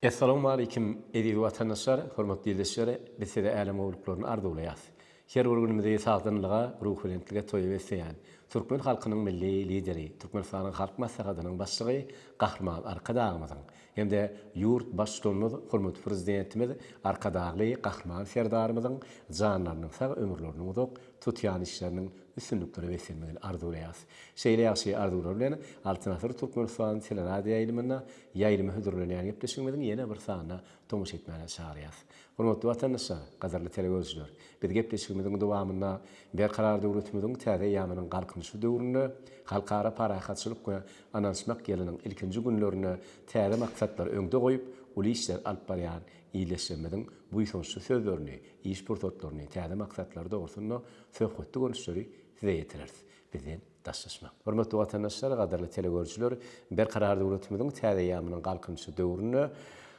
Assalamu alaikum eziz vatandaşlar, hormatly izleyijiler. Bizde alem owluklaryn ardy bolýar. Her bir günümizde sağdynlyga, ruhlentligi toýup etseýän Türkmen halkynyň milli lideri, Türkmenistanyň halk maslahatynyň başlygy Gahrman Arkadagymyň hemde ýurt başçylygymyz, hormatly prezidentimiz Arkadagly Gahrman Serdarymyň janlarynyň sag ömürlerini uzak tutýan işleriniň üstünlükleri beselmegini ardy bolýar. Şeýle ýaşy ardylar bilen Altynasır Türkmenistan teleradio ýaýlymagyna ýaýlymy hödürlenýän gepleşigimiziň ýene bir sanyna tomuş etmäne çagyrýar. Hormatly vatandaşlar, gaderli telewizior, biz gepleşigimiziň dowamynda berkarar döwletimiziň täze ýamynyň galkynşy döwrüne, halkara parahatçylyk we anonsmak ýylynyň ilkinji günlerini täze maksatlar öňde goýup, uly işler alyp barýan iýleşmediň bu ýyşy sözlerini, iş portretlerini täze maksatlarda olsunno söhbetde görüşleri size ýetireriz. Bizden daşlaşmak. Hormatly vatandaşlar, gaderli telewizior, berkarar döwletimiziň täze ýamynyň galkynşy döwrüne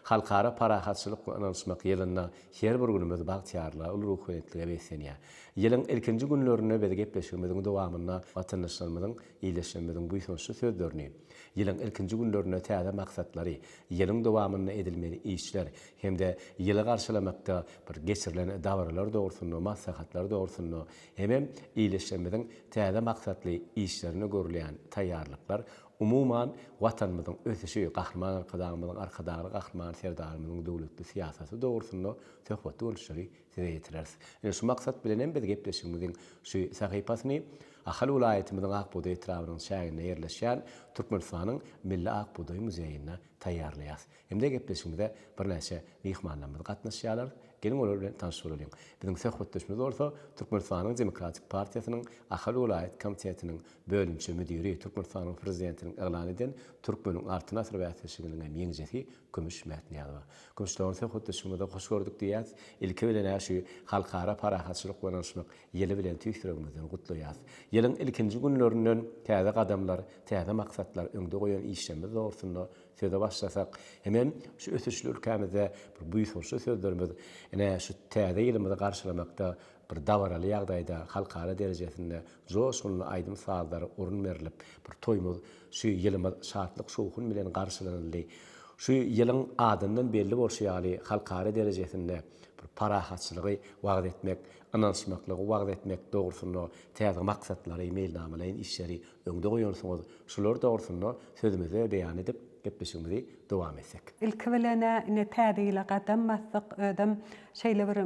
halkara parahatçylyk we anonsmak ýylyna her bir günimiz bagtyarla ul ruhiyetlige besenýär. Ýylyň ilkinji günlerine biz gepleşigimiziň dowamynda vatandaşlarymyzyň iýleşmediň bu ýyşy sözlerini, ýylyň ilkinji günlerine täze maksatlary, ýylyň dowamynda edilmeli işler hemde ýyly garşylamakda bir geçirilen dawarlar dogrusyny, maslahatlar dogrusyny hemem iýleşmediň täze maksatly işlerini görülýän taýýarlyklar umuman watanymyzyň ösüşi Gahrman Arkadagymyň Gahrman Serdarymyň döwletli siýasaty dogrusyny söhbet görüşleri size ýetireriz. Şu maksat bilen biz gepleşigimiziň şu sahypasyny Ahal vilayetimiziň Akbuday etrawynyň şäherinde ýerleşýän Türkmenistanyň Milli Akbuday muzeýine taýýarlaýar. Hemde gepleşigimizde bir näçe mehmanlarymyz gatnaşýarlar. Gelin olar bilen tanış bolalım. Bizim söhbetleşmemiz bolsa Türkmenistanyň Demokratik Partiýasynyň Ahal vilayet komitetiniň bölümçi müdiri, Türkmenistanyň prezidentiniň elan eden Türkmeniň Altynasır wagtçylygynyň meňjesi Gümüş Mätniýazow. Gümüşlaryň söhbetleşmeginde hoş gördük diýär. Ilki bilen näşi halkara parahatçylyk we anonsmak ýeli bilen tüýsüregimizden gutlaýar. Ýylyň ilkinji günlerinden täze gadamlar, täze maksatlar öňde goýan işlerimiz dogrusyny söze başlasak, hemen şu ösüşli ülkemizde bir buýsuşy sözlerimiz, ene şu täze ýylymyzy garşylamakda bir dawaraly ýagdaýda halkara derejesinde joşgully aýdym sazlary urun berilip, bir toýmuz şu ýylymyz şatlyk şowkun bilen garşylanyldy. Şu ýylyň adyndan belli bolşýaly halkara derejesinde bir parahatçylygy wagt etmek, anonsmaklygy wagt etmek dogrusyny täze maksatlary, meýilnamalaryň işleri öňde goýansyňyz, şular dogrusyny sözümizi beýan edip gepleşigimizi dowam etsek. İlki bilene ne täze gadam massyk ödem şeýle bir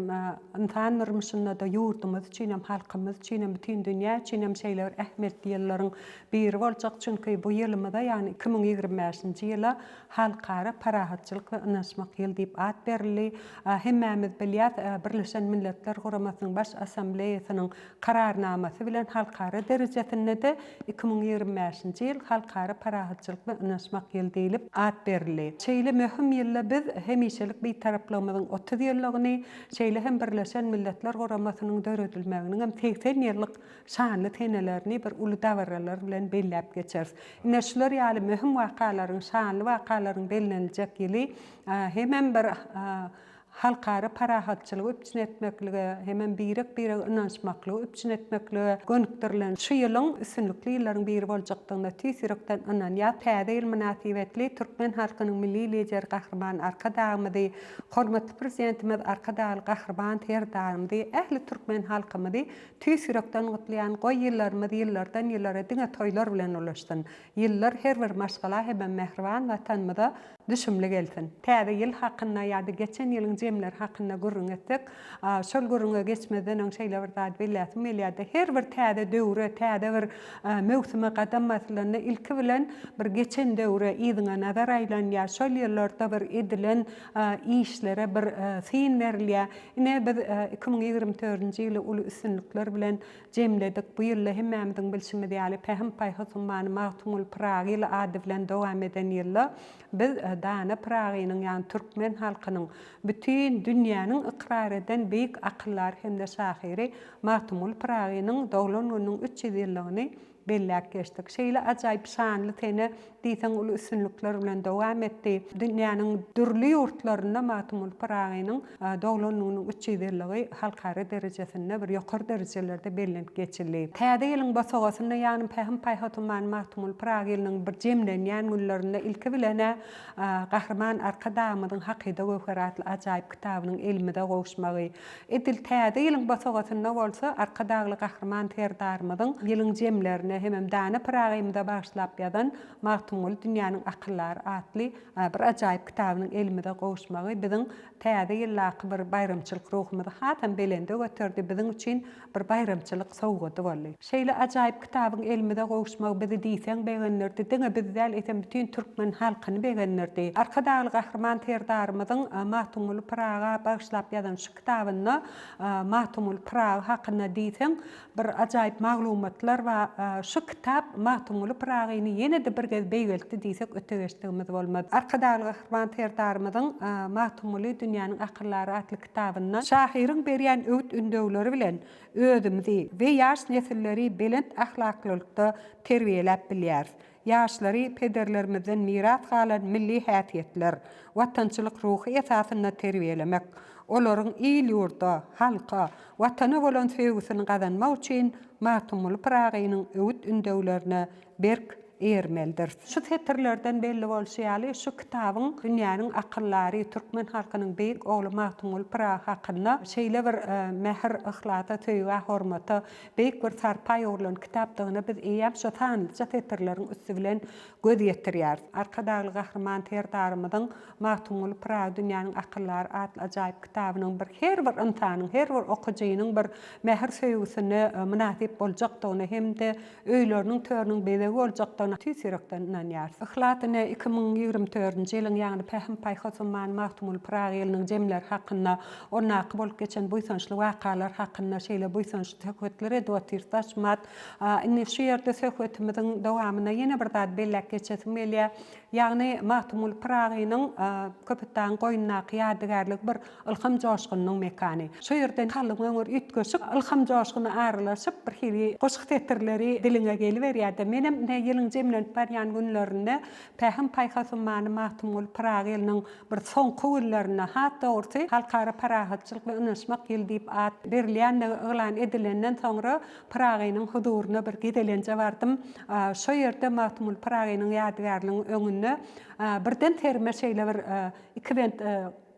insan durmuşynda da ýurdumyz üçin, halkymyz üçin, bütün dünýä üçin şeýle bir ähmiýetli ýyllaryň biri boljak. Çünki bu ýylymyda, ýani 2025-nji ýyla halkara parahatçylyk we anonsmak ýyly diýip ad berildi. Hemmämiz bilýär, Birleşen Milletler Guramasynyň baş assambleýasynyň kararnamasy bilen halkara derejesinde de 2025-nji ýyl halkara parahatçylyk we anonsmak ýyly diýilip ad berildi. Şeýle möhüm ýylla biz hemişelik bir taraplamyň 30 ýyllagyny, şeýle hem Birleşen Milletler Guramasynyň döredilmeginiň hem 80 ýyllyk şanly tenelerini bir uly dawarlar bilen belläp geçeriz. Ine şular ýaly möhüm wakalaryň, şanly wakalaryň bellenjek ýyly hemem bir halkara parahatçylygy üpçün etmekligi, hemen birek anonsmaklygy üpçün etmekligi gönükdirilen şu ýylyň üstünlikli ýyllaryň biri boljakdygyna tüýsürekden ananýa täze ýyl münasibetli Türkmen halkynyň milli lideri Gahrman Arkadagymyzy, hormatly prezidentimiz Arkadagy Gahrman Serdarymyzy, ähli Türkmen halkymyzy tüýsürekden gutlaýan goý ýyllarymyz ýyllardan ýyllara diňe toýlar bilen ulaşdyn. Ýyllar her bir maşgala hem mehriban watanymyza düşümli gelsin. Täze ýyl hakynda ýa-da geçen ýylyň jemler hakynda gurrun etdik. Şol gurrunga geçmeden öň şeýle bir zat bilýärmi ýa-da her bir täze döwre, täze bir mewsime gadam masalanny ilki bilen bir geçen döwre ýygyna nazar aýlanýar. Şol ýyllarda bir edilen işlere bir fin berilýär. Ine biz 2024-nji ýyly uly üstünlikler bilen jemledik. Bu ýylla hemmämiziň bilşimi diýäli Pähim Paýhosmany Magtumul Prag ýyly ady bilen dowam eden ýylla biz Dana Pragynyň, ýani Türkmen halkynyň bütün dünýäniň ikrar eden beýik akyllar hem de şahyry Magtumul Pragynyň dowlanynyň 300 ýyllygyny bellek geçtik. Şeýle ajaýyp şanly tene diýsen ulu üstünlükler bilen dowam etdi. Dünýäniň dürli ýurtlarynda Matumul Paragynyň dowlanynyň üççidirligi halkara derejesinde bir ýokary derejelerde bellenip geçildi. Täze ýylyň basagasynda ýani Pähim Paýhatyman Matumul Paragynyň bir jemlenýän günlerinde ilki bilene Gahrman Arkadamyň Hakyda Gowheratly ajaýyp kitabynyň elmide gowuşmagy. Edil täze ýylyň basagasynda bolsa Arkadagly Gahrman Terdarmyň ýylyň jemlerine hemem dana Paragymda başlap ýadan Matumul dünýäniň akyllar atly bir ajaýyp kitabynyň elmide gowuşmagy biziň täze ýyllaky bir bayramçylyk ruhumyzy hatam belende götürdi. Biziň üçin bir bayramçylyk sowgaty boldy. Şeýle ajaýyp kitabyň elmide gowuşmagy bizi diýsen begenlerdi. Diňe bizler eten bütün türkmen halkyny begenlerdi. Arkadagy Gahrman Terdarmyň Matumul Paraga başlap ýadan şu kitabyny Matumul Paraga hakyna diýsen bir ajaýyp maglumatlar we şu kitap Matumul Paragyny ýene-de bir gez beýgeldi diýsek ötegeçdigimiz bolmaz. Arkadagy Gahrman Terdarmyň Matumuly dünýäniň akyllary atly kitabyny şahyryň berýän öwüt ündöwleri bilen özümizi we ýaş nesilleri belent ahlaklylykda terbiýelep bilýär. Yaşları pederlerimizden miras galan milli häsiýetler, watançylyk ruhy esasyna terbiyelemek, olaryň il ýurda, halka, watana bolan sevgisini gazanmak üçin Matumul Paragynyň öwüt ündöwlerine berk ermeldir. Şu tetirlerden belli bolşaýaly şu kitabyň dünýäniň akyllary türkmen halkynyň beýik ogly Matumul Paraga hakyna şeýle bir mehr, ihlata, töýge, hormata beýik bir sarpaý bolan kitapdygyny biz eýäp şu tanlyca tetirleriň üstü bilen göz ýetirýär. Arkadagy Gahrman Terdarmyň Matumul Paraga dünýäniň akyllary atly ajaýyp kitabynyň her bir insanyň, her bir okujynyň bir mehr söýgüsine münasip boljakdygyny hemde öýleriniň törüniň bedegi boljakdygyny tüýsürekden inanýar. Ihlatyny 2024-nji ýylyň ýagny Pähim Paýhatyman Matumul Paragynyň jemler hakyna onaky bolup geçen buýsançly wakalar hakyna şeýle buýsançly töhfetleri dotirtaşmat. Indi şu ýerde söhbetimiziň dowamyna ýene bir zat bellek geçesim gelýär. Ýagny Matumul Paragynyň köpetden goýunnaky ýadygarlyk bir ilham joşgunyň mekany. Şu ýerden halyk öňür ütgeşip ilham joşguny aralaşyp bir hili goşuk tetirleri diline geliberýärdi. Menem ne ýylyň jemlenip barýan günlerinde Pähim Paýhatyman Matumul Paragynyň bir soňky günlerine hatda orta halkara parahatçylyk we ynanşmak ýyl diýip at berilýän elan edilenden soňra Paragynyň huduryna bir gidelenje bardym. Şu ýerde Matumul Paragynyň ýadygarlygynyň öňünde birden terme şeýle bir iki bent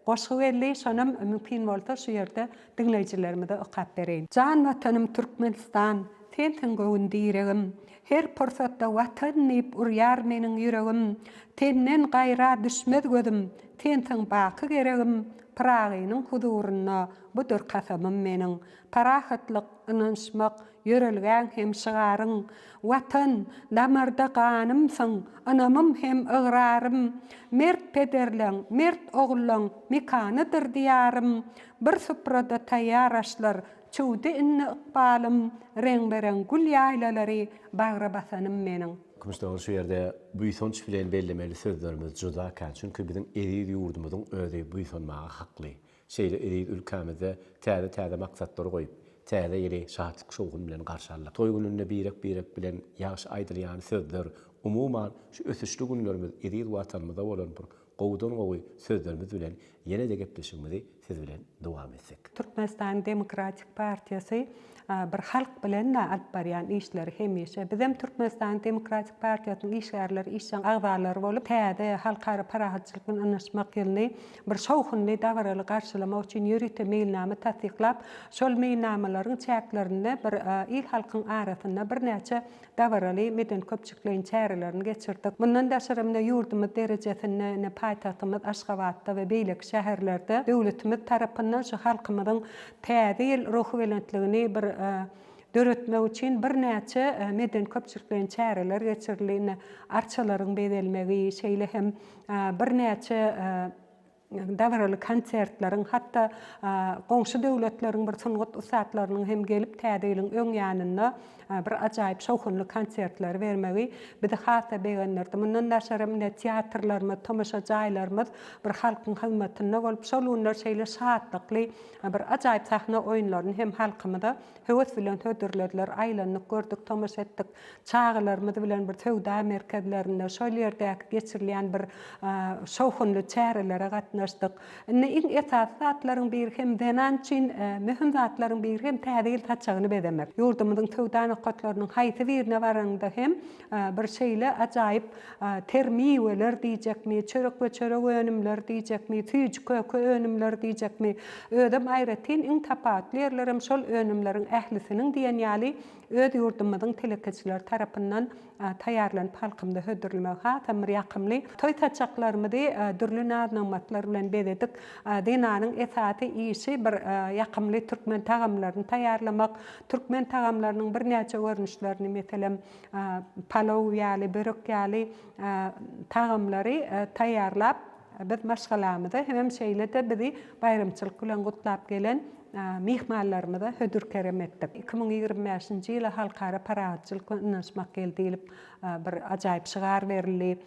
goşgy belli şonam mümkin bolsa şu ýerde dinleýijilerime-de okap bereýin. Jan watanym Türkmenistan, sen göwün diýeregim. Her pursatda watan nip urýar meniň ýüregim. Tenden gaýra düşmez gözüm. Sen baky geregim. Paragynyň huduryna budur kasamym meniň. Parahatlyk, ynanşmak, ýörelgän hem şygaryň. Watan damarda ganymsyň, anamym hem ıgrarym. Mert pederleň, mert oglaň, mekanydyr diýarym. Bir suprada taýýar aşlar, çuwdy inni ykbalym, reňbereng gül ýaýlalary bagra basanym meniň. Kümüşde şu ýerde buýsonç bilen bellemeli sözlerimiz juda kan. Çünki biziň eriyip ýurdumyzyň özi buýsonmaga hakly. Şeýle eriyip ülkemizde täze maksatlar goýup, täze ýeri şahatlyk şowgun bilen garşalap. Toý gününde birek bilen ýaş aýdylýan sözler, umuman şu ösüşli günlerimiz eriyip watanymyzda bolan bir gowdan gowy sözlerimiz bilen ýene-de gepleşigimizi siz bilen dowam etsek. Türkmenistan Demokratik Partiýasy bir halk bilen alyp barýan işleri hemişe bizim Türkmenistan Demokratik Partiýasynyň işgärleri, işçiň agzalary bolup täze halkara parahatçylyk bilen ynanşmak ýylyny bir şowhunly dagaraly garşylamak üçin ýürüte meýilname tasdiklap, şol meýilnamalaryň çäklerinde bir il halkyň arasynda bir näçe dagaraly meden köpçükliň çärelerini geçirdik. Bundan daşarymda ýurdumyz derejesinde paýtagtymyz Aşgabatda we beýlek şäherlerde döwletimiz tarapyndan şu halkymyzyň täze ruhy belentligini bir döretmek üçin bir näçe meden köpçükliň çäreler geçirilýän arçalaryň bedelmegi şeýle hem bir näçe davralı konsertlerin, hatta qonşu döwletlerin bir sungut usatlarynyň hem gelip täzeýiň öň ýanyna bir ajaýyp şowhunly konsertler bermegi bizi hata begenlerdi. Mundan daşary teatrlarymyz, tomaşa jaýlarymyz bir halkyň hyzmatynda bolup şolunlar şeýle şatlykly bir ajaýyp sahna oýunlaryny hem halkymyza höwes bilen hödürlediler, aýlanyp gördük, tomaşa etdik. Çağılarymyz bilen bir tewda merkezlerinde şol ýerdäki geçirilýän bir şowhunly çärelere gatnaşdyk. Iň esas zatlaryň biri hem denançyn mühim zatlaryň biri hem täzeýil taçagyny bedemek. Ýurdumyzyň tewda nokatlarynyň haýsy birine baranda hem bir şeýle ajaýyp termiweler diýjekmi, çörek we çörek önümler diýjekmi, tüýjük köke önümler diýjekmi, ödem aýratyn iň tapatly ýerler hem şol önümleriň ählisiniň diýen ýaly öd ýurdumyzyň telekeçiler tarapyndan taýýarlanyp halkymda hödürilmek hatam bir ýakymly toý taçaklarymyzy dürli nazmatlar bilen bededik. Dinanyň esasy işi bir ýakymly türkmen tagamlaryny taýýarlamak, türkmen tagamlarynyň bir näçe görnüşlerini, meselem palaw ýaly, börek ýaly tagamlary taýýarlap biz maşgalamyzda hem şeýle bizi bayramçylyk bilen gutlap gelen mihmallarymyza hödür kerem etdik. 2025-nji ýyla halkara parahatçylyk we ynançmak geldiýilip bir ajaýyp şygar berildi.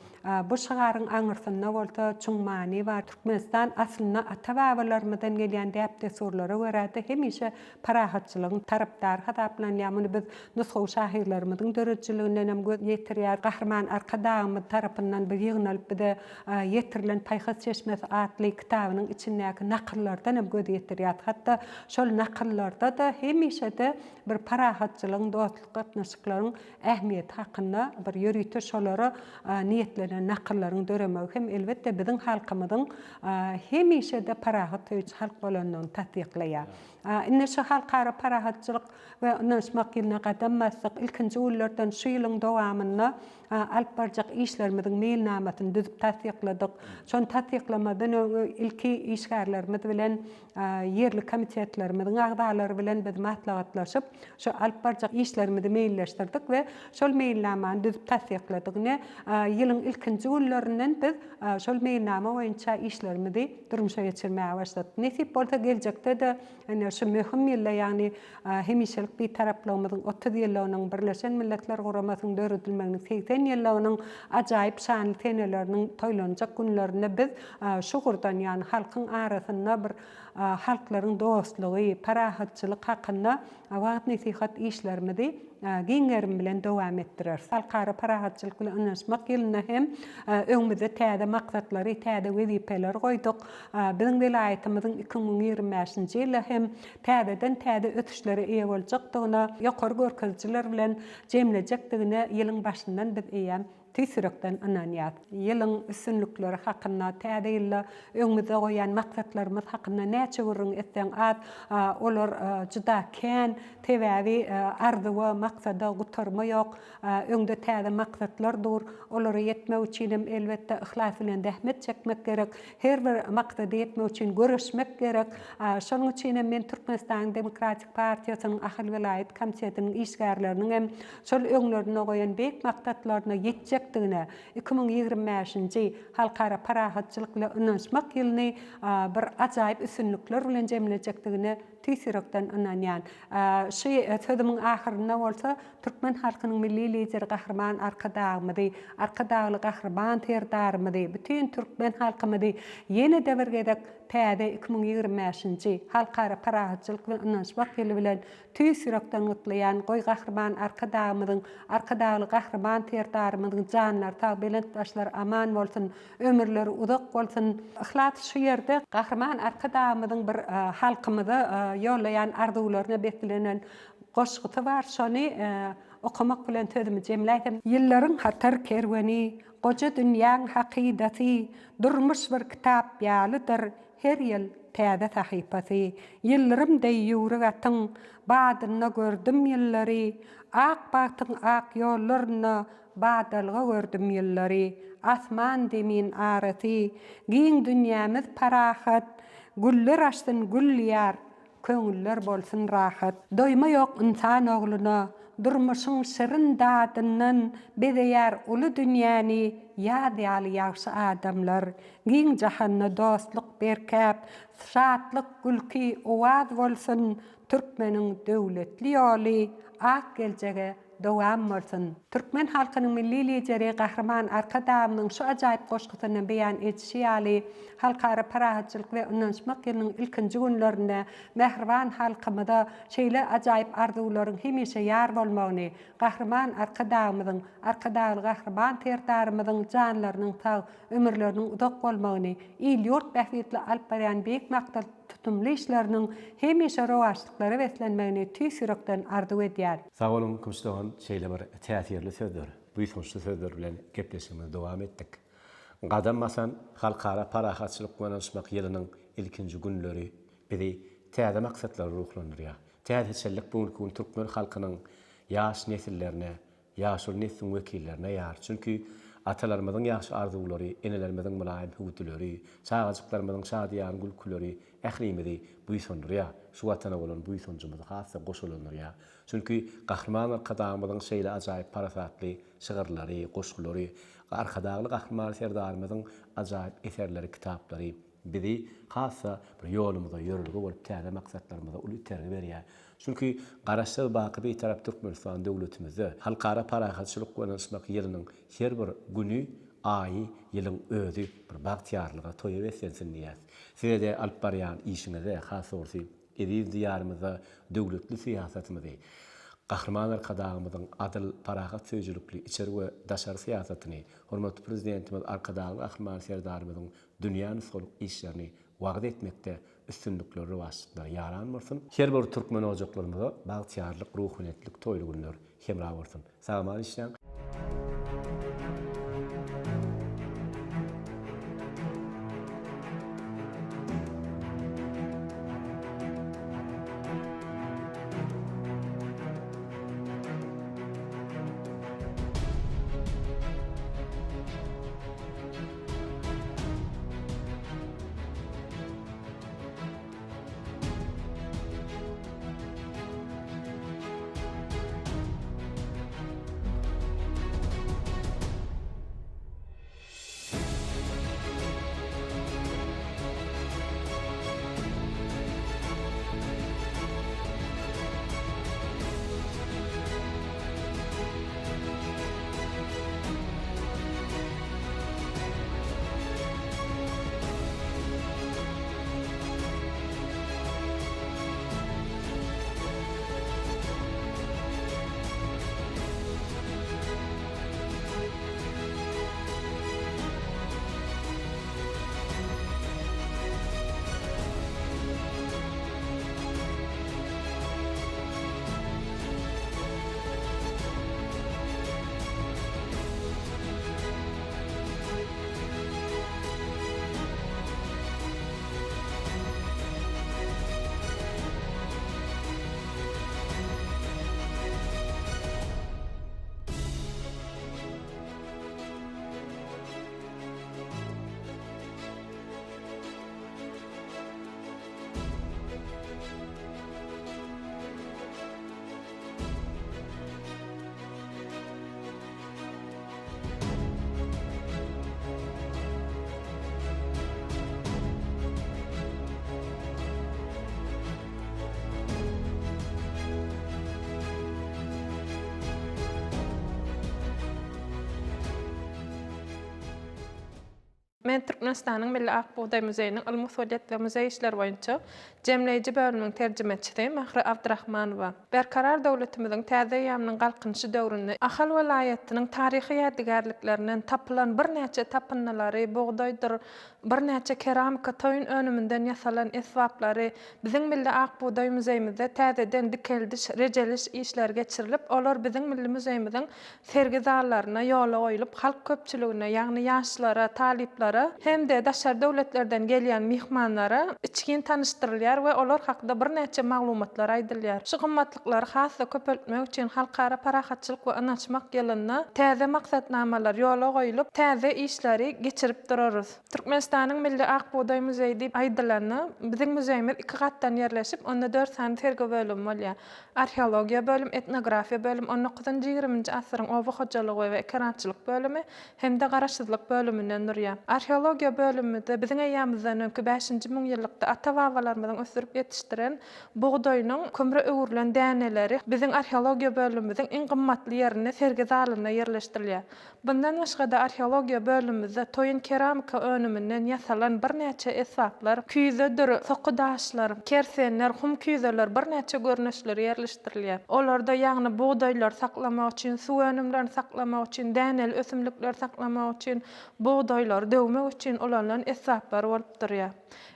Bu şygaryň aňyrsynda bolsa çoň many bar. Türkmenistan aslynda ata-babalarymyzdan gelýän däpde sorlara görä hemişe parahatçylygyň tarapdary hasaplanýar. Muny biz nusxaw şahirlerimizin dörejçiliginden hem ýetirýär. Gahrman arkadağymyz tarapyndan bir ýygnalyp bir de ýetirilen Paýhas Çeşmesi atly kitabynyň içindäki nakyllardan hem göz ýetirýär. Hatta şol nakyllarda da hemişe de bir parahatçylygyň, dostlyk gatnaşyklaryň ähmiýeti hakynda bir ýörüýte şolara niýetlenen nakyllarını döremek hem elbette bizim halkymyzyň hemişe de parahat öýç halk bolanlygyny tatbikleýär. Inne şu halkara parahatçylyk we ynançmak ýylyna gadammasyk ilkinji ýyllardan şu ýylyň dowamyna alyp barjak işlerimiziň mailnamasyny düzüp tatbikladyk. Şonu tatbiklamadan ilki işgärlerimiz bilen yerli komitetlerimiziň agdalary bilen biz matlagatlaşyp şu alyp barjak işlerimizi mailleşdirdik we şol mailnamany düzüp tatbikladyk. Ýylyň ilkinji ýyllaryndan biz şol mailnama boýunça işlerimizi durmuşa geçirmäge başladyk. Nesip bolsa geljekde de şu mühim ýylla, ýagny hemişelik bir taraplawymyzyň 30 ýyllarynyň Birleşen Milletler Guramasynyň döredilmeginiň 80 ýyllarynyň ajaýyp şanly teneleriniň toýlanjak günlerinde biz şu gurdan, ýani halkyň arasynda bir halklaryň dostlugy, parahatçylyk hakynda wagt nesihat işlerimizi giňerim bilen dowam etdirer. Halkara parahatçylyk bilen ynançmak ýylyna hem öňümizde täze maksatlary, täze wezipeler goýduk. Biziň vilayatymyzyň 2025-nji ýyla hem täzeden täze ötüşlere eýe boljakdygyna, ýokary görkezjiler bilen jemlejekdigine ýylyň başyndan biz eýem tüýsürekden ynanýar. Ýylyň üstünlikleri hakynda, täze ýylla öňümizde goýan maksatlarymyz hakynda näçe gürrüň etseň at, olar juda kän, tebäbi arzy we maksada gutarma ýok. Öňde täze maksatlar dur. Olary ýetmek üçin hem elbetde ihlas bilen zähmet çekmek gerek. Her bir maksada ýetmek üçin görüşmek gerek. Şonuň üçin men Türkmenistan Demokratik Partiýasynyň ahal vilayet komitetiniň işgärleriniň hem şol öňlerine goýan beýik maksatlaryna ýetjek 2025-nji halkara parahatçylyk bilen ynançmak ýylyny bir ajaýyp üstünlikler bilen jemlejekdigine tüýsürekden ynanýan. Şu sözümiň ahyrynda bolsa türkmen halkynyň milli lideri Gahrman Arkadağymyzy, Arkadağly Gahrman terdarymyzy, bütün türkmen halkymyzy ýene däwirgedek täze 2025-nji halkara parahatçylyk bilen ynançmak ýyly bilen tüýsürekden gutlaýan goý Gahrman Arkadağymyzyň, Arkadağly Gahrman terdarymyzyň janlar tag belentdaşlar aman bolsun, ömürleri uzak bolsun. Ihlat şu ýerde Gahrman Arkadağymyzyň bir halkymyza ýolaýan arzuwlaryna betlenen goşguty bar. Şonu okumak bilen sözümi jemläýdim. Ýyllaryň hatar kerweni, goja dünýäň hakydaty, durmuş bir kitap ýalydyr, her ýyl täze sahypasy. Ýyllarym deýýüri gatyň, badyna gördüm ýyllary, ak batyň ak ýollaryna badalga gördüm ýyllary. Asman demin arasy, giň dünýämiz parahat, güller açdyn gül ýar, köňüller bolsun rahat. Doýma ýok insan oglyna, durmuşyň şirin dadyndan bedeýär uly dünýäni ýad ýaly ýagşy adamlar, giň jahanna dostluk berkäp, şatlyk gülki owaz bolsun, Türkmeniň döwletli ýoly ak geljege dowam bolsun. Türkmen halkynyň milli lideri Gahrman Arkadamyň şu ajaýyp goşgysyny beýan etişi ýaly halkara parahatçylyk we ünlenşmek ýylynyň ilkinji günlerinde mehriban halkymyda şeýle ajaýyp arzuwlaryň hemişe ýar bolmagyny, Gahrman Arkadamyň, arkadaly Gahrman terdarymyň janlarynyň sag ömürleriniň uzak bolmagyny, il-ýurt bähwitli alyp barýan beýik maktal tutumly işleriniň hemişe rowaçlyklary beslenmegini tüýsürekden arzuw edýär. Sağ olun, Kümsdoğan şeýle bir täsirli sözler, buýsunçly sözler bilen gepleşigimize dowam etdik. Gadammasan halkara parahatçylyk bilen ysmak ýylynyň ilkinji günleri bizi täze maksatlar ruhlandyrýar. Täze çellik bugun türkmen halkynyň ýaş nesillerine, ýaş neslin wekillerine ýar. Çünki atalarymyzyň ýaş arzuwlary, enelerimiziň mülayim hüwdüleri, çağajyklarymyzyň şadýan gülküleri ählimizi buýsundyrýar. Şu watana bolan buýsunjymyzy hassa goşulanyrýar. Çünki Gahrman Arkadamyň şeýle ajaýyp parasatly şygyrlary, goşgulary, arkadaly Gahrman serdarymyzyň ajaýyp eserleri, kitaplary bizi hassa bir ýolumyzda ýörülge bolup täze maksatlarymyza uly tergi berýär. Çünki garaşsyz baky bir tarap Türkmenistan döwletimizde halkara parahatçylyk bilen ysmak ýylynyň her bir güni, aýy, ýylyň özü bir bagtýarlyga toýup etsensin diýär. Size alyp barýan işiňizde has bolsa ediz diýarymyzda döwletli siýasatymyzy, Gahrman Arkadamyň adyl parahat söýjülükli içeri we daşary siýasatyny, hormatly prezidentimiz Arkadaly Gahrman serdarymyzyň dünýäni soluk işlerini wagt etmekde üstünlükleri rowaçlyklar ýaran bolsun. Her bir türkmen ojaklarymyza bagtýarlyk, ruhunetlik toýly günler hemra bolsun. Salam işleň. Men Türkmenistanyň Milli Akbuğday Muzeýiniň Ilmy Soýat we muzey işleri boýunça jemleýiji bölüminiň terjemechisi Mahra Abdurrahmanowa. Berkarar döwletimiziň täze ýamynyň galkynşy döwründe Ahal welaýatynyň taryhy ýadygärliklerinden tapylan bir näçe tapynalary, buğdaýdyr, bir näçe keramika toýun önüminden ýasalan eswaplary biziň Milli Akbuğday Muzeýimizde täzeden dikeldiş, rejeliş işler geçirilip, olar biziň milli muzeýimiziň sergi zallaryna ýola goýulyp, halk köpçüligine, ýagny ýaşlara, taliplara insanlara hem de daşar döwletlerden gelýän mihmanlara içkin tanışdyrylýar we olar hakda bir näçe maglumatlar aýdylýar. Şu gymmatlyklar hasda köpeltmek üçin halkara parahatçylyk we anaçmak ýylyna täze maksatnamalar ýola goýulyp, täze işleri geçirip durarys. Türkmenistanyň Milli Akbuğday Muzeyi diýip aýdylany biziň muzeyimiz 2 gatdan ýerleşip, onda 4 sany terge bölüm bolýar. Arheologiya bölüm, etnografiya bölüm, 19-20-nji asyryň owa hojalygy we ekrançylyk bölümi hem-de garaşsyzlyk bölümünden durýar. Arheologiya bölüminde biziň eýamyzdan öňkü 5-nji müňyllykda ata-babalarymyzyň ösürip ýetişdiren buğdoýnyň kömre öwürlen däneleri biziň arheologiya bölümimiziň iň gymmatly ýerine sergi zalyna ýerleşdirilýär. Bundan başga da arheologiya bölümimizde toyun keramika önümünden ýasalan bir näçe esbaplar, küýzedir, sokudaşlar, kersenler, hum küýzeler bir näçe görnüşleri ýerleşdirilýär. Olarda ýagny buğdoýlar saklamak üçin, su önümlerini saklamak üçin, däneli ösümlikler saklamak üçin, buğdoýlar döwmek üçin olanlan esbaplar bolup durýar.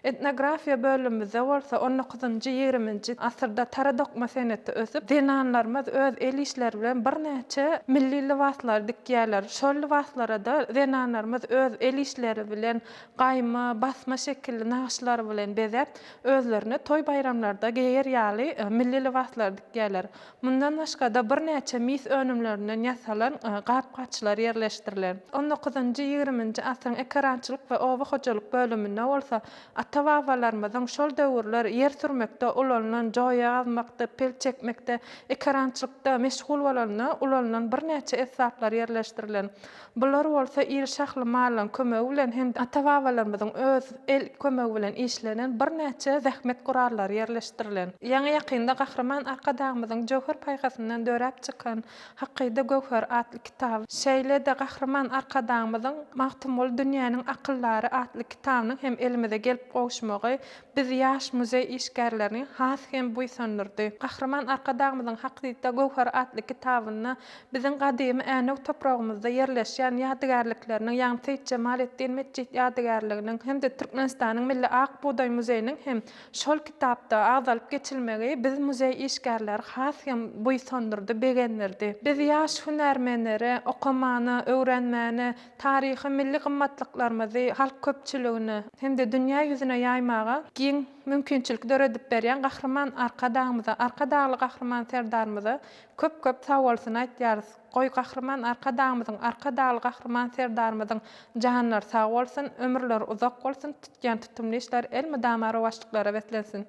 Etnografiya bölümimizde bolsa 19-20-nji asyrda tara dokma seneti ösüp, denanlarymyz öz el işleri bilen bir näçe milli libaslar dikýärler. Şol libaslara da denanlarymyz öz el işleri bilen gaýma, basma şekilli naqşlar bilen bezep, özlerini toy bayramlarda geýer ýaly milli libaslar dikýärler. Mundan başga da bir näçe mis önümlerinden ýasalan gapgaçlar ýerleşdirilýär. 19-20-nji asyryň ekrançylyk we owa hojalyk bölüminde bolsa, ata-babalarymyzyň şol döwürler ýer sürmekde, ulanlan joýa gazmakda, pel çekmekde, ekrançylykda meşgul bolanyna ulanlan bir näçe esbaplar ýerleşdirilýär. Bular bolsa iri şahly malan kömegi bilen hem ata-babalarymyzyň öz el kömegi bilen işlenen bir näçe zähmet gurallar ýerleşdirilýär. Ýa-ni ýakynda Gahraman Arkadagymyzyň Jowher paýgasyndan döräp çykan Hakyda Gowher adly kitap, şeýle de Gahraman Arkadagymyzyň Magtymol dünýäniň akyllary adly kitabynyň hem elimize gelip gowuşmagy biz ýaş muzey işgärlerini has hem buýsandyrdy. Gahraman Arkadagymyzyň Hakyda Gowher adly kitabyny biziň gadymy änek topragymyzda ýerleşýän ýadygärlikleriniň ýa-ni Seýit Jemaletdin Mesjid ýadygärliginiň hem de Türkmenistanyň Milli Akbuğday Muzeyining hem şol kitapda agdalyp geçilmegi biz muzey işgärleri has hem buýsandyrdy, begendirdi. Biz ýaş hünärmenlere okumany, öwrenmäni, taryhy, milli gymmatlyklarymyzy halk köpçüligine hem de dünýä ýüzüne ýaýmaga giň mümkinçilik döredip berýän Gahraman Arkadagymyza, Arkadagly Gahraman serdarymyza köp sawalsyny aýtýarys. Goý Gahraman Arkadagymyzyň, Arkadagly Gahraman serdarymyzyň janlar sag bolsyn, ömürleri uzak bolsyn, tutýan tutumly işler el müdamary başlyklara beslensin.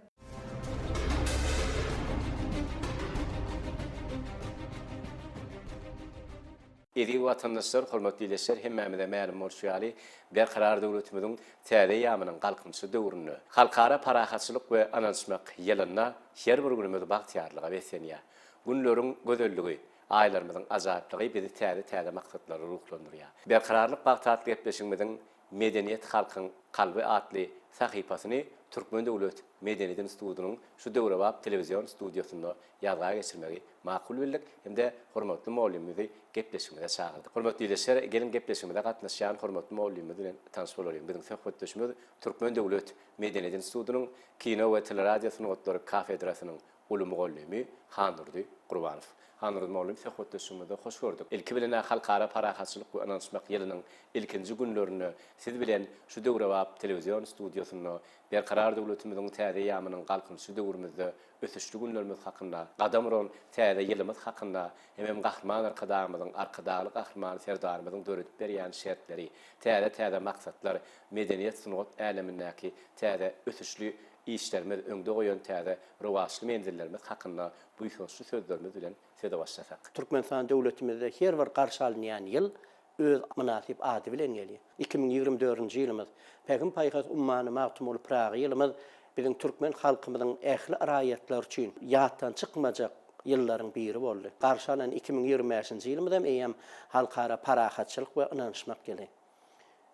Edi watandaşlar, hormatly ýeler, hemmämize ma'lum bolşýaly, berkarar döwletimiziň täze ýamynyň galkynçy döwrüni, halkara parahatçylyk we anaçmak ýylyna her bir günimiz bagtýarlyga besenýär. Günleriň gözelligi, aýlarymyzyň azaplygy bizi täze maksatlara ruhlandyrýar. Berkararlyk bagtatly etmeşigimiziň medeniýet halkyň kalby adly sahypasyny Türkmen Döwlet Medeniýet Institutynyň şu döwre bap telewizion studiosunda ýazga geçirmegi makul bildik. Hemde hormatly mowlumyzy gepleşmede çağırdy. Hormatly ýeler, gelin gepleşmede gatnaşýan hormatly mowlumyzy bilen tanyş bolarym. Biziň söhbetdeşimiz Türkmen Döwlet Medeniýet Institutynyň kino we teleradio sanatlary kafedrasynyň uly mugallimi Hanurdy Gurbanow. Hanurdy mowlum söhbetdeşimizde hoş gördük. Ilki bilen halkara parahatçylyk we anaçmak ýylynyň ilkinji günlerini siz bilen şu döwre bap telewizion studiosunda berkarar döwletimiziň täze ýamynyň galkynçy döwrümizde ösüşli günlerimiz hakynda, gadamron täze ýylymyz hakynda, hem Gahraman Arkadagymyzyň, Arkadagly Gahraman serdarymyzyň döredip berýän şertleri, täze maksatlar, medeniýet sunugat älemindäki täze ösüşli işlerimiz öňde goýan täze rowaşly menzillerimiz hakynda bu ýyşy sözlerimiz bilen söze başlasak. Türkmenistan döwletimizde her bir garşy alynýan ýyl öz münasip ady bilen gelýär. 2024-nji ýylymyz Pegim paýgas ummany Magtymol Pragy ýylymyz biziň türkmen halkymyzyň ähli araýatlar üçin ýatdan çykmajak ýyllaryň biri boldy. Garşy alan 2025-nji ýylymyzda hem halkara parahatçylyk we ynançmak geldi.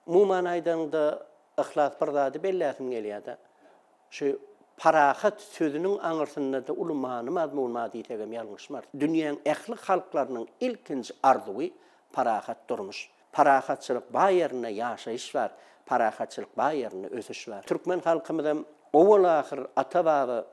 Umuman aýdanda ihlas bir zady belläsim gelýär. Şu parahat sözünün aňyrsynda da ulumany mazmunma diýsegem ýalňyşmar. Dünýäň ähli halklarynyň ilkinji arzuwy parahat durmuş. Parahatçylyk baýerine ýaşaýyş bar, parahatçylyk baýerine ösüş bar. Türkmen halkymyzdan owal ahir ata-baba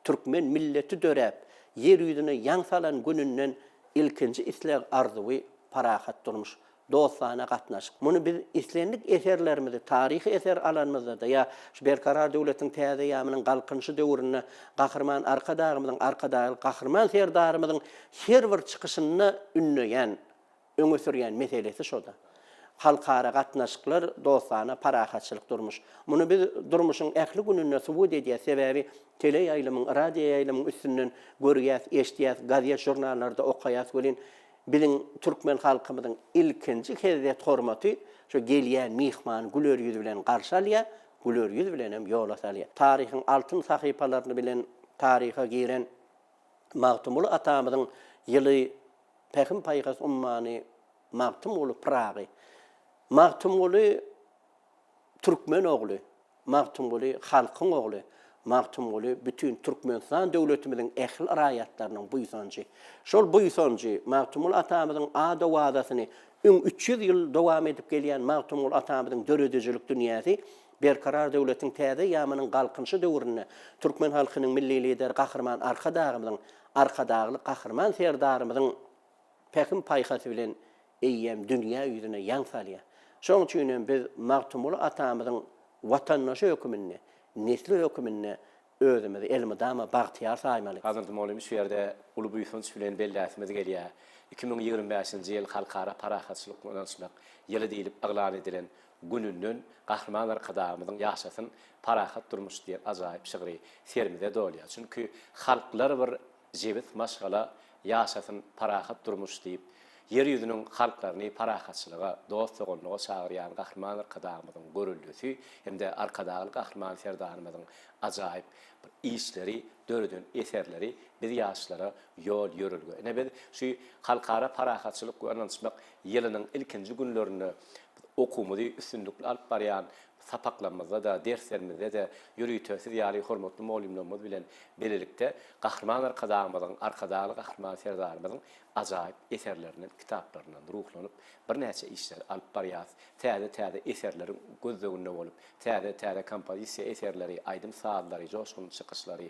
türkmen milleti döräp ýer ýüzüne ýaňsalan gününden ilkinji isleg arzuwy parahat durmuş. dostana gatnaşyk. Muny biz islendik eserlerimizi, tarihi eser alanymyzda da ya şu berkarar döwletiň täze ýamynyň galkynşy döwrüne gahrman arkadagymyň arkadagy gahrman serdarymyň her bir çykyşyny ünleýän, öňe sürýän meselesi şoda. Halkara gatnaşyklar dostana parahatçylyk durmuş. Muny biz durmuşyň ähli gününe subut edýär sebäbi tele ýaýlamyň, radio ýaýlamyň üstünden görýäs, eşdiýäs, gazet jurnallarda okaýas welin biziň türkmen halkymyzyň ilkinji hezet hormaty şu gelýän mihman güler ýüz bilen garşy alýar, güler ýüz bilen hem ýol alýar. Taryhyň altyn sahypalaryny bilen taryha giren Magtumul atamyzyň ýyly Pägim Paýgas ummany Magtumul Pragy. Magtumul türkmen ogly, Magtumul halkyň ogly. Magtumul bütün Türkmenistan döwletimiziň ähli raýatlarynyň buýsanjy. Şol buýsanjy Magtumul atamyzyň ada wadasyny 300 ýyl dowam edip gelýän Magtumul atamyzyň döredejilik dünýäsi berkarar döwletiň täze ýamynyň galkynşy döwrüne türkmen halkynyň milli lider gahrman arkadagly gahrman serdarymyzyň Pägim Paýgasy bilen eýýem dünýä ýüzüne ýan salýar. Şoň üçin biz Magtumul atamyzyň watandaşy hökümini, nesli hökümini özümizi elmidama bagtyar saýmaly. Hazırda molim şu ýerde uly buýsunç bilen belläsimiz gelýär. 2025-nji ýyl halkara parahatçylyk münasibet ýyly diýilip aglan edilen gününden gahrman arkadagymyzyň ýaşasyn parahat durmuş diýen ajaýyp şygyry sermide dolýar. Çünki halklar bir jebit maşgala ýaşasyn parahat durmuş diýip yer ýüzüniň halklaryny parahatçylyga, dost bolmagy çagyrýan gahrman arkadagymyzyň görüldüsi hemde arkadagy gahrman serdarymyzyň ajaýyp bir işleri, döredin eserleri biz ýaşlara ýol ýörülge. Ene biz şu halkara parahatçylyk gönançmak ýylynyň ilkinji günlerini okumudy üstünlükli alyp barýan sapaklanmazda da derslerimizde de ýürüýtüsiz ýaly hormatly molimlerimiz bilen belilikde gahrman arkadagy gahrman serdarymyzyň ajaýyp eserlerinden, kitaplaryndan ruhlanyp bir näçe işler alyp barýar. Täze eserleri gözleginde bolup, täze kompozisiýa eserleri, aýdym saallary, joşkun çykyşlary,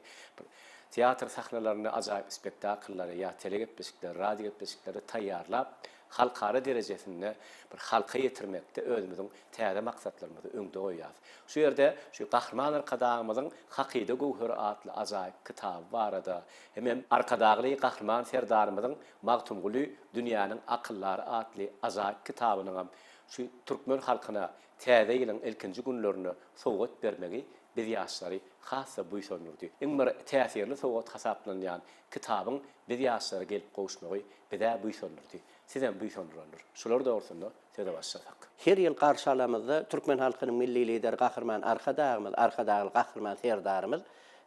teatr sahnalaryny, ajaýyp spektakllary, ýa telegepleşikler, radio gepleşikleri taýýarlap halkara derejesinde bir halka ýetirmekde özümiziň täze maksatlarymyzy öňde goýýar. Şu ýerde şu gahrman arkadagymyzyň Hakyda Gowher adly ajaýyp kitap barada, hem arkadagy gahrman serdarymyzyň Magtumul dünýäniň akyllary adly ajaýyp kitabynyň şu türkmen halkyna täze ýylyň ilkinji günlerini sowgat bermegi biz ýaşlary hassa buýsanyrdy. Iň bir täsirli sowgat hasaplanýan kitabyň biz ýaşlara gelip gowuşmagy bize buýsanyrdy. Sizden buýsanyrlar. Şular dogrusyna söze başlasak. Her ýyl garşy alamyzda türkmen halkynyň milli lider gahrman arkadagy gahrman serdarymyz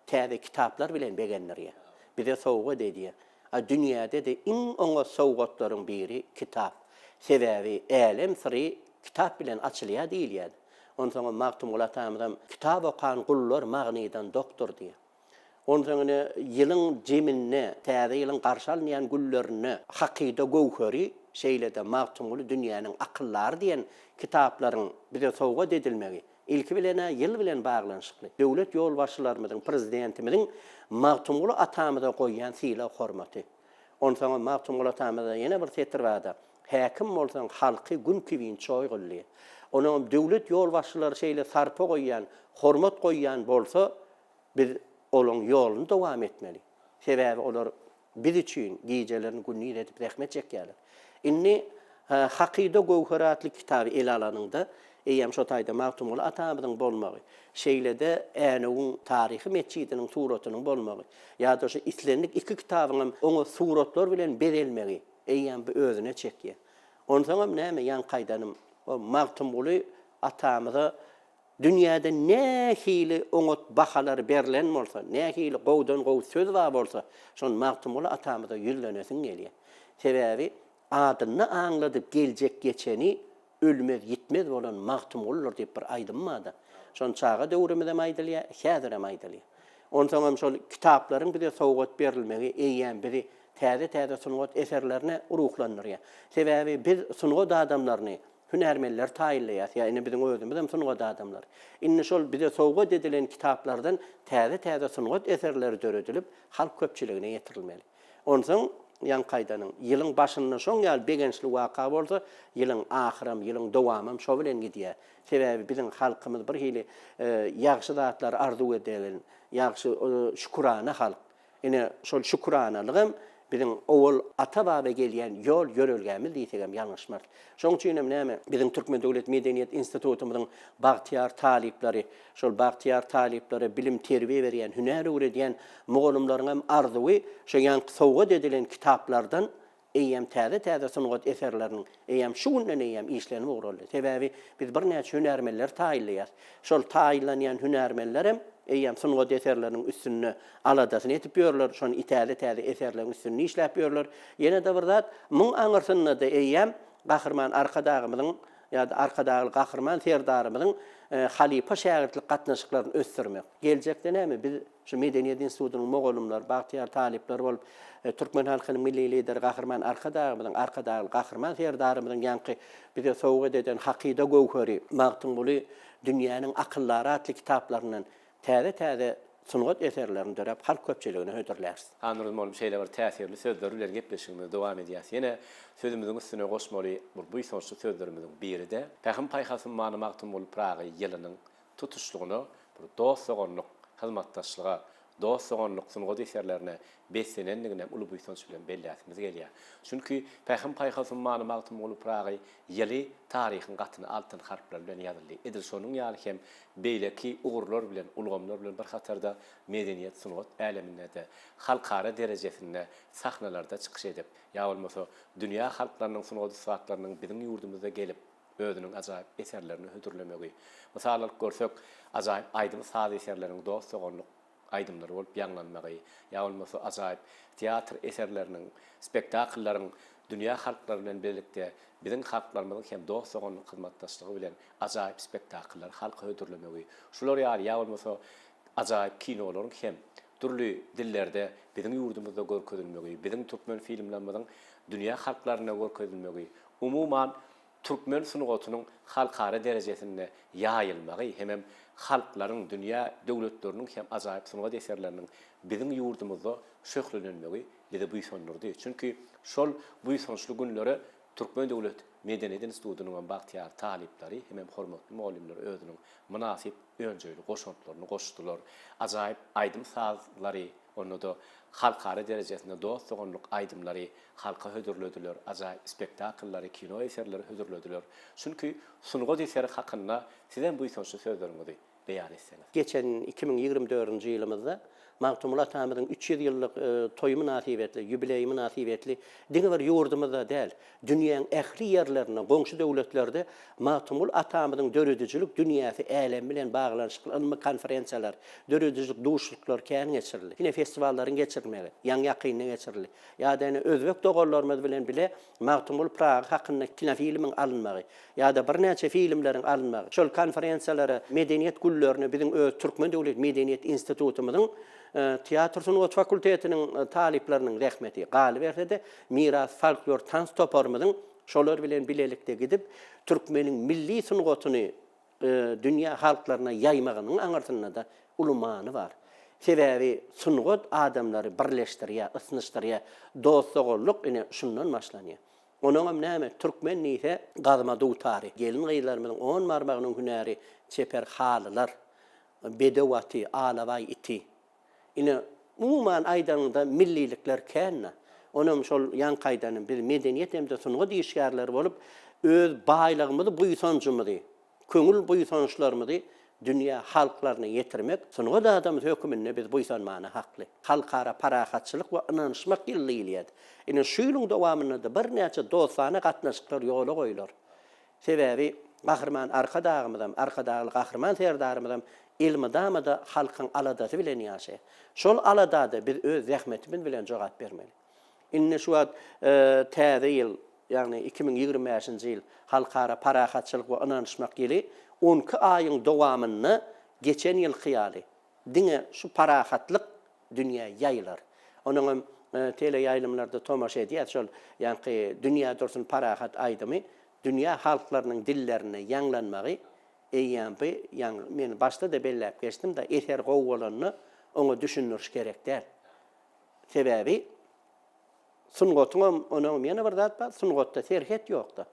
täze kitaplar bilen begenlerýär. Bize sowgat edýär. Dünýäde de iň oňa sowgatlaryň biri kitap. Sebäbi elem siri kitap bilen açylýar diýilýär. Ondan soň Magtumul atamyň kitap okan gullar magnydan doktor diýär. Ondan soň ýylyň jemine, täze ýylyň garşy alynýan gullerini Hakyda Gowheri şeýlede Magtumul dünýäniň akyllary diýen kitaplaryň bize sowgat edilmegi ilki bilen ýyl bilen baglanyşykly. Döwlet ýolbaşçylarymyzyň, prezidentimiziň Magtumul atamyza goýýan syla hormaty. Ondan soň Magtumul atamyza ýene bir setir barda. Häkim bolsaň halky gün kiwin çoýgully. Onuň döwlet ýolbaşçylary şeýle sarpa goýýan, hormat goýýan bolsa biz olaň ýoluny dowam etmeli. Sebäbi olar biz üçin gijelerini günni edip rahmet çekýärler. Inni Hakyda Gowher adly kitaby ele alanynda eýem şo taýda Magtumul atamyzyň bolmagy, şeýlede äneň taryhy meçidiniň suratynyň bolmagy, ýa-da şu islendik iki kitabyň oňa suratlar bilen berilmegi eýem bir özüne çekýär. Ondan soň näme ýan gaýdanym o Magtumul atamyza dünýäde nähili oňat bahalary berilen bolsa, nähili gowdan gow söz bar bolsa, şon Magtumul atamyza ýüzlenesin gelýär. Sebäbi adyny aňladyp geljek geçeni ölmez gitmez bolan Magtumullar diýip bir aýdymmadı. Şon çaga döwrümizde maýdylýar, häzir hem maýdylýar. Ondan soň şol kitaplaryň bize sowgat berilmegi eýýän biri täze sungat eserlerine ruhlandyrýar. Sebäbi biz sungat adamlaryny hünermenler taýinleýär. Ýa-ni biziň özümiz hem sungat adamlar. Inni şol bize sowgat edilen kitaplardan täze sungat eserleri döredilip halk köpçiligine ýetirilmeli. Ondan soň Yankaydanın yılın başından soň ýaly begençli waka bolsa, yılın ahyram, yılın dowamam şo bilen gidýär. Sebäbi biziň halkymyz bir hili ýagşy zatlar arzu edelen, ýagşy şükrana halk. Ine şol şükranalygym biziň owul ata baba gelýän ýol ýörelgämiz diýsegem ýalňyşmaz. Şoň üçin näme biziň Türkmen Döwlet Medeniýet Institutumyň bagtyar talipleri, şol bagtyar talipleri bilim terbiýe berýän, hünär öwredýän mugallimlaryň hem arzuwy şo ýanky sowgat edilen kitaplardan eýem täze sunugat eserleriniň eýem şu günden eýem işlenip ugruldy. Sebäbi biz bir näçe hünärmenler taýinleýär. Şol taýinlanýan hünärmenler hem eýem sunugat eserleriniň üstünde aladasyny etip ýörler, şonu täze eserleriň üstünde işläp ýörler. Ýene de bir zat muň aňyrsynda da eýem gahyrman arkadagymyň ýa-da arkadagy gahyrman serdarymyň halipa şäherlik gatnaşyklaryny ösdürmek. Geljekde näme biz şu Medeniýet Institutunyň mugallimler, bagtyar talipler bolup Türkmen halkynyň milli lideri gahyrman arkadagy gahyrman serdarymyň ýanky bize sowgat eden hakida gowhary Magtumly dünýäniň akyllary atly kitaplaryndan täze sunugat eserlerini dörep halk köpçeligine hödürler. Anladım oğlum şeyler var, täsirli sözlerler gepleşigine dowam edýäs. Ýene sözümizin üstüne goşmaly bu soňçy sözlerimizin biri de Pägam paýhasyn many Magtumly Pragy ýylynyň tutuşlugyny bir dostluk, hyzmatdaşlyga, dostluk sunugat eserlerine beslenenligine uly bu soňç bilen belläsimiz gelýär. Çünki Pägam paýhasyn many Magtumly Pragy ýyly taryhyň gatyny altyn harplar bilen ýazyldy. Edil şonuň ýaly hem beýleki ugurlar bilen, ulgamlar bilen bir hatarda medeniýet sunugat äleminde de halkara derejesinde sahnalarda çykyş edip, ýa bolmasa dünýä halklarynyň sunugat saatlarynyň biziň ýurdumyzda gelip özüniň ajaýyp eserlerini hödürlemegi. Masalan görsek ajaýyp aýdym saz eserleriniň dostlugyny aýdymlary bolup ýanglanmagy, ýa bolmasa ajaýyp teatr eserleriniň, spektakllaryň dünýä halklary bilen birlikde biziň halklarymyzyň hem dostlugyny hyzmatdaşlygy bilen ajaýyp spektaklar halka hödürlemegi. Şular ýaly ýa bolmasa ajaýyp kinolaryň hem türlü dillerde biziň ýurdumyzda görkezilmegi, biziň türkmen filmlerimiň dünýä halklaryna görkezilmegi, umuman türkmen sunugatynyň halkara derejesinde ýaýylmagy hem halklaryň dünýä döwletleriniň hem ajaýyp sunugat eserleriniň biziň ýurdumyzda şöhretlenmegi bize bu sonurdy. Çünki şol bu sonçly günleri Türkmen Döwlet Medeniýet Institutunyň bagtyar talipleri hem hormatly mugallimler özüniň münasip öňjeli goşantlaryny goşdular. Ajaýyp aýdym sazlary, onu da halkara derejesinde dostlugynyň aýdymlary halka hödürlediler. Ajaýyp spektaklary, kino eserleri hödürlediler. Çünki sunugat eseri hakynda sizden bu sonçly sözlerinizi beýan etseňiz. Geçen 2024-nji ýylymyzda Magtumly atamyzyň 300 ýyllyk toý münasibetli, ýubileý münasibetli diňe bir ýurdumyzda däl, dünýäniň ähli ýerlerinde, goňşy döwletlerde Magtumly atamyzyň döredicilik dünýäsi älem bilen baglanyşyk konferensiýalar, döredicilik duşluklar kän geçirildi. Ýene festiwallaryň geçirilmegi, ýan ýakyny geçirildi. Ýa-da özbek dogallarymyz bilen bile Magtumly Pragy hakynda kinofilmiň alınmagy, ýa-da bir näçe filmleriň alınmagy. Şol konferensiýalara medeniýet gullerini biziň öz Türkmen Döwlet Medeniýet Institutumynyň Teatr sunugat fakultetiniň talipleriniň rahmeti galy berdi. Miras, folklor, tans toparmynyň şolar bilen bilelikde gidip Türkmeniň milli sunugatyny dünýä halklaryna ýaymagynyň aňyrtynda da ulumany bar. Sebäbi sunugat adamlary birleşdirýär, ysnyşdyrýar, dostluk ine şundan başlanýar. Onuň hem näme Türkmen niýse gazma dowtary, gelin gyýlarymyň 10 marmagynyň hünäri, çeper halylar, bedewaty, alaway iti. Ine umuman aýdanyňda millilikler känne. Onuň şol ýankaýdanyň bir medeniýet hem de sunugat işgärleri bolup öz baýlygymyzy buýsanjymyzy, köňül buýsançlarymyzy dünýä halklaryna ýetirmek, sunugat adamy hökümine biz buýsanmany hakly. Halkara parahatçylyk we inançmak ýylly. Ine şu ýylyň dowamynda da bir näçe dostana gatnaşyklar ýola goýular. Sebäbi gahyrman arkadagy gahyrman serdarymyzam ilmidamada halkyň aladasy bilen ýaşaýar. Şol aladada biz öz rahmetimiz bilen jogap bermeli. Inne şu wagt täze ýyl, ýagny 2025-nji ýyl halkara parahatçylyk we inançmak ýyly 12 aýyň dowamyny geçen ýyl hyýaly. Diňe şu parahatlyk dünýä ýaýlar. Onuň tele ýaýlymlarda tomaş edýär, şol ýanky dünýä dursun parahat aýdymy, dünýä halklarynyň dillerine ýanglanmagy eýämpi, ýani men başda da belläp geçdim da eter gowgalanyny oňa düşündiriş gerekdir. Sebäbi Sungotuňam onuň meni bir zat bar, sungotda serhet ýokda.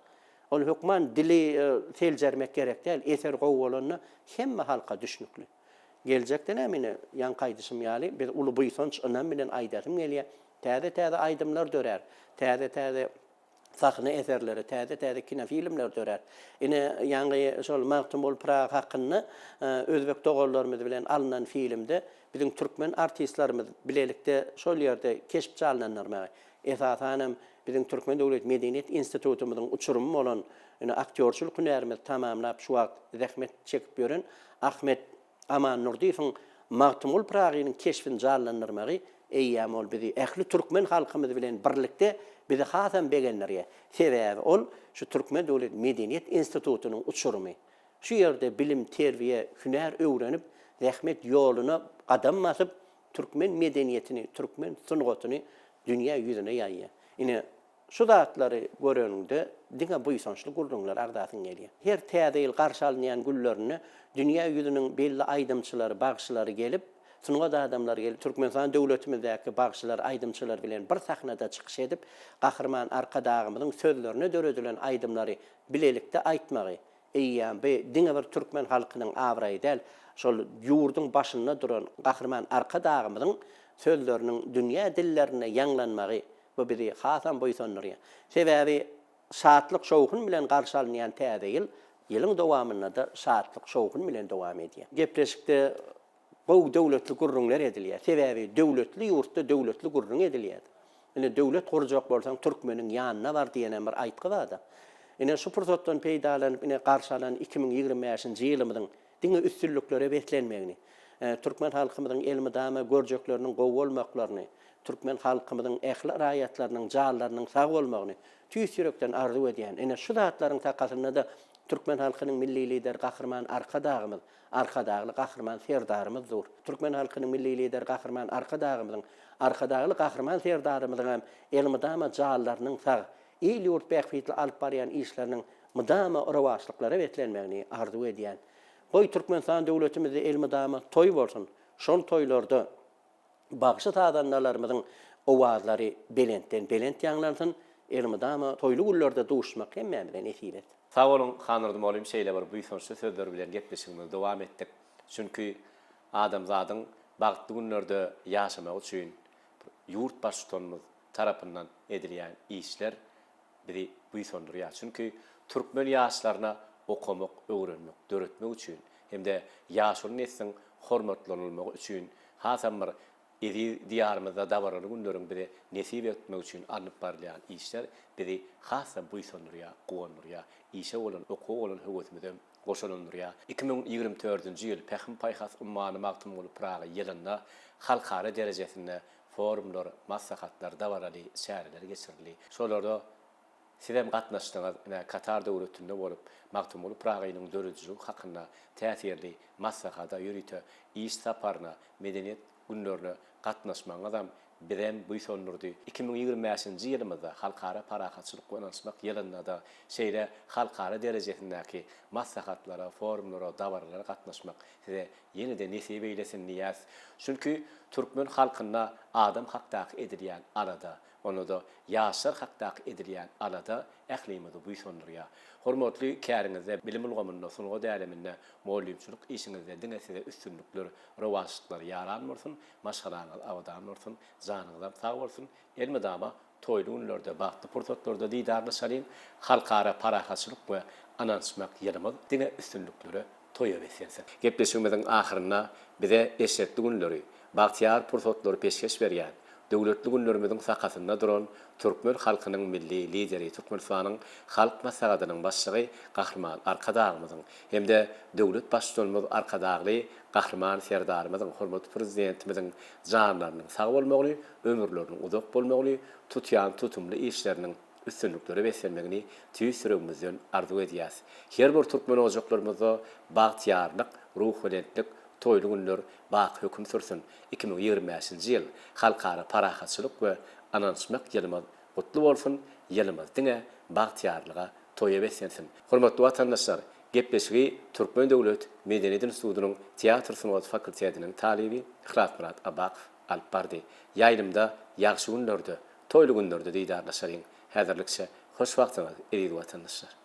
Ol hukman dili seljermek gerek däl, eser gowolanyny hemme halka düşnükli. Geljekde nämine yan gaýdysym ýaly, biz ulu buýsanç önem bilen aýdatym gelýär. Täze-täze aýdymlar dörer. Täze-täze sahne eserleri, täze-täze kino filmler dörer. Ine ýa-ni şol Magtumul Prag hakyny özbek dogorlarymyz bilen alynan filmde bizim türkmen artistlerimiz bilelikde şol ýerde keşip çalynanlar. Esasanem bizim Türkmen Döwlet Medeniýet Institutumyzyň uçurumy bolan aktyorçuluk hünärimiz tamamlap şu wagt zähmet çekip ýören Ahmet Aman Nurdiýewiň Magtumul Pragynyň keşfini çalynanmagy eýýam ol bizi ähli türkmen halkymyz bilen birlikde bizi hasan begenlerge. Sebäbi ol şu Türkmen Döwlet Medeniýet Institutunyň uçurumy. Şu ýerde bilim, terbiýe, hünär öwrenip zähmet ýoluna gadam basyp türkmen medeniýetini, türkmen sungatyny dünýä ýüzüne ýaýýar. Ine şu zatlary göreninde diňe buýsançly gurrunlar agdasyň gelýär. Her täze ýyl garşy alynýan güllerini dünýä ýüzüniň belli aýdymçylary, bagşylary gelip, sunga da adamlar gelip Türkmenistan döwletimizdäki bagşylar, aýdymçylar bilen bir sahnada çykyş edip, gahrman arka dagymyzyň sözlerine döredilen aýdymlary bilelikde aýtmagy. Eýýän be diňe bir türkmen halkynyň awraý däl, şol ýurduň başynda duran gahrman arka dagymyzyň sözleriniň dünýä dillerine ýanglanmagy bu bizi hasan boýsandyryar. Sebäbi şatlyk şowkun bilen garşy alynýan täze ýyl ýylyň dowamynda da şatlyk şowkun bilen dowam edýär. Gepleşikde bu döwletli gurrunlar edilýär. Sebäbi döwletli ýurtda döwletli gurrun edilýär. Ine döwlet gurjak bolsaň türkmeniň ýanyna bar diýenen bir aýtgy barda. Ine şu pursatdan peýdalanyp ine garşy alan 2025-nji ýylymyň diňe üstünlükleri beklenmegini, Türkmen halkymyzyň elmi dama görjekleriniň gowy bolmaklaryny, Türkmen halkymyzyň ähli raýatlarynyň jallarynyň sag bolmagyny tüýs ýürekden arzu edýän. Ine şu zatlaryň takasyna da Türkmen halkynyň milli lider gahrman arka dagymyz, arka dagly gahrman serdarymyz dur. Türkmen halkynyň milli lider gahrman arka dagymyzyň, arka dagly gahrman serdarymyzyň hem elmi dama jallarynyň sag il ýurt bähfitli alyp barýan işleriniň mydama rawaçlyklary beklenmegini arzu edýän. Goý Türkmenistan döwletimizde elmi dama toy bolsun. Şol toylarda bagşy tadanlarymyzyň owazlary belent ýanglansyn, elmi dama toyly gulllarda duşmak hemmemden esir et. Sağ olun, hanırdım olayım şeyle var, bu sonuçta sözler bilen gepleşigimiz dowam etdik. Çünkü adam zadyň bagtly günlerde ýaşamak üçin ýurt başçylarymyz tarapyndan edilýän işler bizi buýsandyrýar. Çünkü türkmen ýaşlaryna okumak, öwrenmek, döretmek üçin hemde ýaşuly nesliň hormatlanylmagy üçin hasan bir edi diyarımızda davarlı günlerin biri nesip etmek için alıp barlayan işler bizi hasa buýsandyrýar, gowanyrýar. İşe olan, oku olan höwetimize goşulundyrýar. 2024-nji ýyl Pähim Paýhas ummany Magtumul Prag ýylynda halkara derejesinde forumlar, maslahatlar, davarly şäherler geçirildi. Şolarda sizem gatnaşdyňyz, Katar döwletinde bolup Magtumul Pragynyň döredijligi hakynda täsirli maslahata ýürüte, iş saparyna, medeniýet günlerine gatnaşmaňyzam birem buýsandyrdy. 2025-nji ýylymyzda halkara parahatçylyk gonanşmak ýylynda da şeýle halkara derejesindäki maslahatlara, forumlara, dawarlara gatnaşmak size ýenide nesip eýlesin niýas. Çünki türkmen halkyna adam hakdaky edilýän arada, onu da ýaşar hakdaky edilýän arada ählimizi buýsandyrýar. Hormatly käriňizde bilim ulgamynda sunuga däleminde mollymçylyk işiňizde diňe size üstünlükler, rawaçlyklar ýaranmarsyn, maşgalaňyz awdan bolsun, janyňyz sag bolsun. Elmi dama toýly günlerde, bagtly pursatlarda diýdarlaşaryň halkara parahatçylyk we anansmak ýerimiz diňe üstünlükleri toýa besensin. Gepleşigimiziň ahyryna bize eşetli günleri, bagtyar pursatlar peşkeş berýän döwletli günlerimiziň sakasynda duran türkmen halkynyň milli lideri, Türkmenistanyň halk maslahatynyň başçygy gahrman arkadagymyzyň hemde döwlet başçylygymyz arkadagly gahrman serdarymyzyň hormatly prezidentimiziň janlarynyň sag bolmagyny, ömürleriniň uzak bolmagyny, tutýan tutumly işleriniň üstünlükleri beselmegini tüýsürügimizden arzu edýäs. Her bir türkmen ojaklarymyzda bagtyarlyk, ruhulentlik, toýly günler bak höküm sürsün. 2025-nji ýyl halkara parahatçylyk we anansmak ýylymyz gutly bolsun, ýylymyz diňe bagtyarlyga toýa besensin. Hormatly watandaşlar, gepleşigi Türkmen Döwlet Medeniýet Institutunyň teatr sanat fakultetiniň talibi Ihlas Murat Abakow alp bardy. Ýaýlymda ýagşy günlerde toylu günlerde diýdarlaşaryň. Häzirlikse hoş wagtyňyz, eýdi watandaşlar.